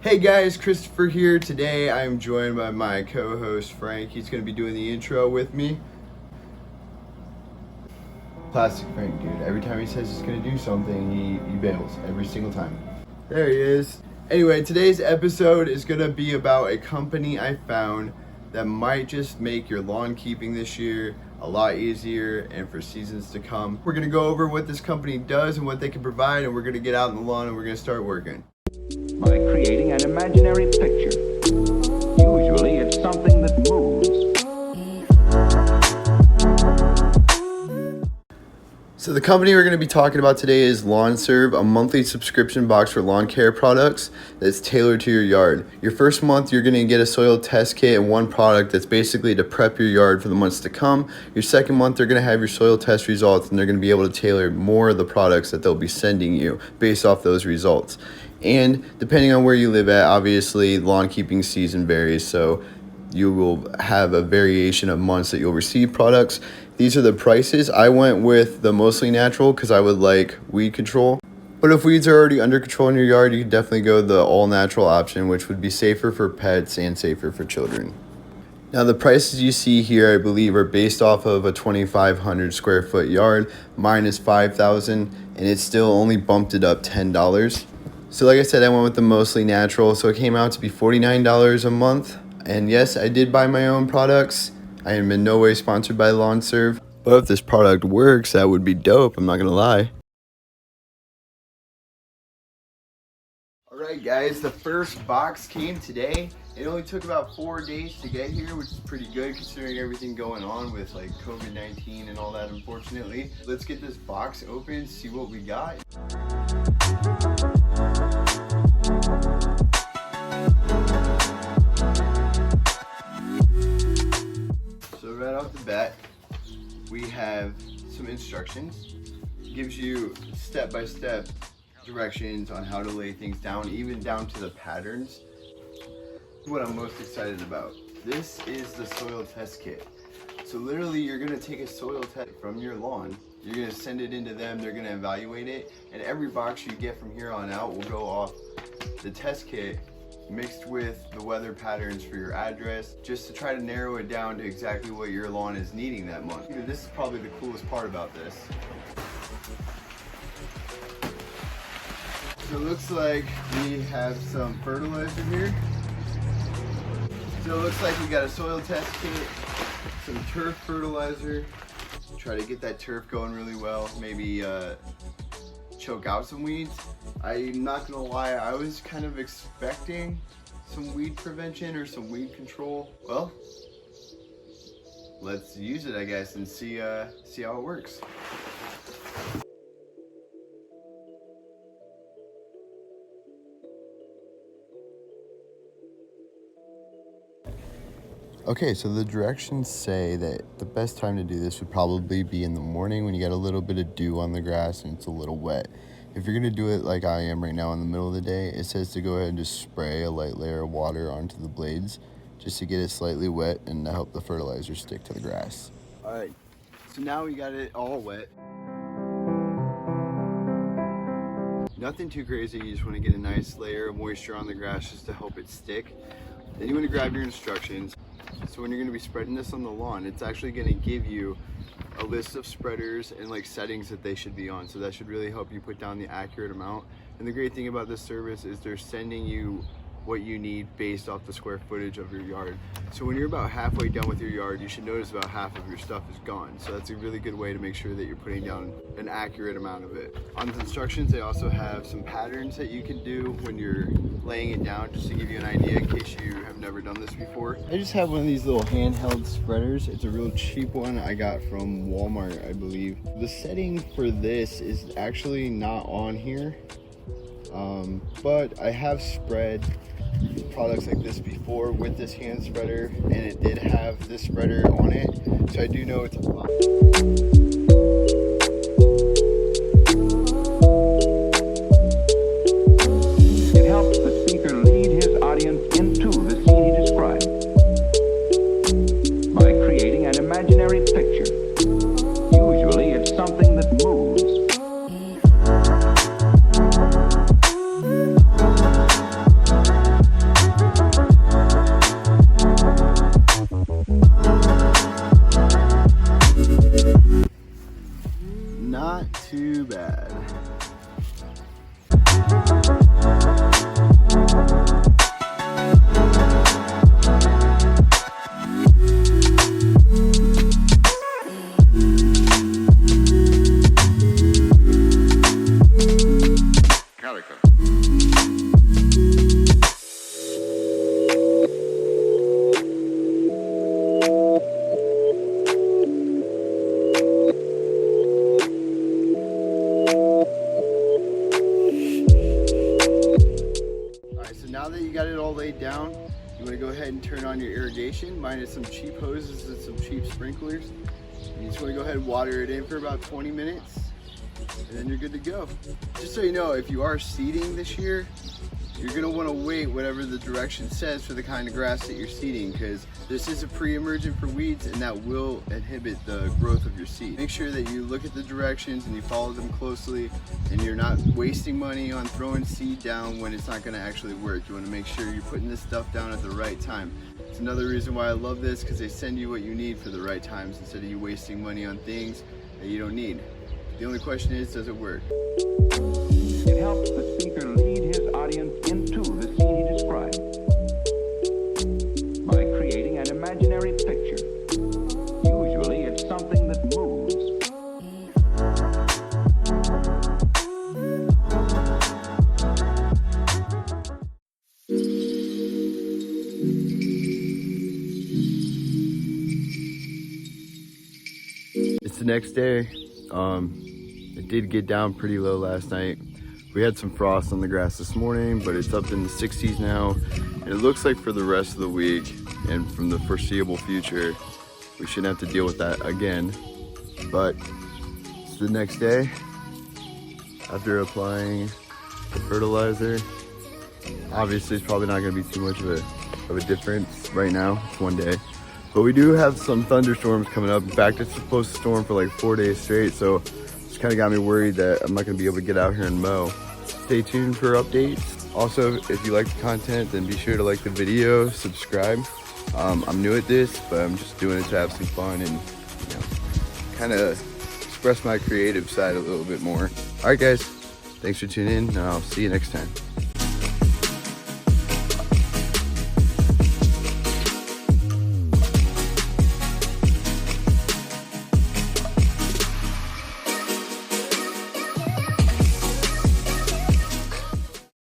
Hey guys, Christopher here. Today I am joined by my co-host Frank. He's going to be doing the intro with me. Classic Frank, dude. Every time he says he's going to do something, he bails every single time. There he is. Anyway, today's episode is going to be about a company I found that might just make your lawn keeping this year a lot easier and for seasons to come. We're going to go over what this company does and what they can provide, and we're going to get out in the lawn and we're going to start working. By creating an imaginary picture. Usually it's something that moves. So the company we're going to be talking about today is LawnServ, a monthly subscription box for lawn care products that's tailored to your yard. Your first month, you're going to get a soil test kit and one product that's basically to prep your yard for the months to come. Your second month, they're going to have your soil test results, and they're going to be able to tailor more of the products that they'll be sending you based off those results. And depending on where you live at, obviously lawn keeping season varies, so you will have a variation of months that you'll receive products. These are the prices. I went with the mostly natural because I would like weed control. But if weeds are already under control in your yard, you can definitely go the all natural option, which would be safer for pets and safer for children. Now the prices you see here, I believe, are based off of a 2,500 square foot yard. Mine is 5,000, and it still only bumped it up $10. So like I said, I went with the mostly natural, so it came out to be $49 a month. And yes, I did buy my own products. I am in no way sponsored by LawnServ, but if this product works, that would be dope, I'm not gonna lie. Alright guys, the first box came today. It only took about 4 days to get here, which is pretty good considering everything going on with like COVID-19 and all that, unfortunately. Let's get this box open, see what we got. So right off the bat, we have some instructions. It gives you step-by-step directions on how to lay things down, even down to the patterns. What I'm most excited about. This is the soil test kit. So literally you're gonna take a soil test from your lawn, you're gonna send it into them, they're gonna evaluate it, and every box you get from here on out will go off the test kit mixed with the weather patterns for your address, just to try to narrow it down to exactly what your lawn is needing that month. This is probably the coolest part about this. So it looks like we have some fertilizer here. So it looks like we got a soil test kit, some turf fertilizer, try to get that turf going really well, maybe choke out some weeds. I'm not gonna lie, I was kind of expecting some weed prevention or some weed control. Well, let's use it, I guess, and see how it works. Okay, so the directions say that the best time to do this would probably be in the morning when you got a little bit of dew on the grass and it's a little wet. If you're gonna do it like I am right now in the middle of the day, it says to go ahead and just spray a light layer of water onto the blades just to get it slightly wet and to help the fertilizer stick to the grass. All right, so now we got it all wet. Nothing too crazy, you just wanna get a nice layer of moisture on the grass just to help it stick. Then you wanna grab your instructions. So when you're going to be spreading this on the lawn, it's actually going to give you a list of spreaders and like settings that they should be on. So that should really help you put down the accurate amount. And the great thing about this service is they're sending you what you need based off the square footage of your yard. So when you're about halfway done with your yard, you should notice about half of your stuff is gone. So that's a really good way to make sure that you're putting down an accurate amount of it. On the instructions, they also have some patterns that you can do when you're laying it down, just to give you an idea in case you have never done this before. I just have one of these little handheld spreaders. It's a real cheap one I got from Walmart, I believe. The setting for this is actually not on here, but I have spread products like this before with this hand spreader, and it did have this spreader on it, so I do know it's a lot. It helps the speaker lead his audience into the scene he described by creating an imaginary picture. Usually it's something that moves. now that you got it all laid down, you want to go ahead and turn on your irrigation. Mine is some cheap hoses and some cheap sprinklers. You just want to go ahead and water it in for about 20 minutes, and then you're good to go. Just so you know, if you are seeding this year, you're gonna want to wait whatever the direction says for the kind of grass that you're seeding, because this is a pre-emergent for weeds and that will inhibit the growth of your seed. Make sure that you look at the directions and you follow them closely, and you're not wasting money on throwing seed down when it's not gonna actually work. You wanna make sure you're putting this stuff down at the right time. It's another reason why I love this, because they send you what you need for the right times instead of you wasting money on things that you don't need. The only question is, does it work? It helps the speaker lead his audience into the scene he described by creating an imaginary picture. Usually it's something that moves. It's the next day. It did get down pretty low last night. We had some frost on the grass this morning, but it's up in the 60s now. And it looks like for the rest of the week and from the foreseeable future, we shouldn't have to deal with that again. But it's the next day after applying the fertilizer. Obviously, it's probably not gonna be too much of a difference right now. It's one day. But we do have some thunderstorms coming up. In fact, it's supposed to storm for like 4 days straight, so it's kind of got me worried that I'm not gonna be able to get out here and mow. Stay tuned for updates. Also, if you like the content, then be sure to like the video, subscribe. I'm new at this, but I'm just doing it to have some fun and, you know, kind of express my creative side a little bit more. All right, guys, thanks for tuning in, and I'll see you next time.